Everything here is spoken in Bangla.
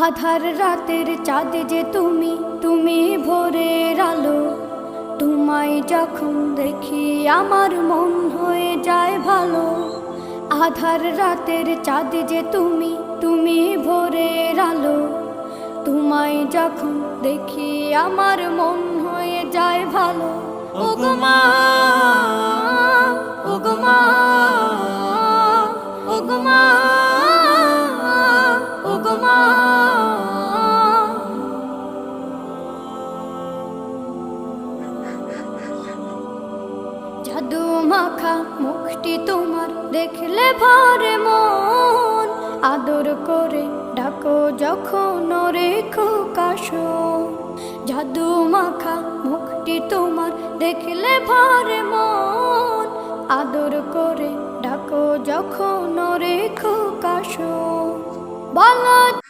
আধার রাতের চাঁদ যে তুমি, তুমি ভোরের আলো। তোমায় যখন দেখি আমার মন হয়ে যায় ভালো। আধার রাতের চাঁদ যে তুমি, তুমি ভোরের আলো। তোমায় যখন দেখি আমার মন হয়ে যায় ভালো। ওগো মা, ওগো মা, ওগো মা, ওগো মা। জাদু মাখা মুখটি তোমার দেখলে ভরে মন। আদর করে ডাকো যখন রেখো কাশন। জাদু মাখা মুখটি তোমার দেখলে ভরে মন। আদর করে ডাকো যখন রেখো কাশন। বলো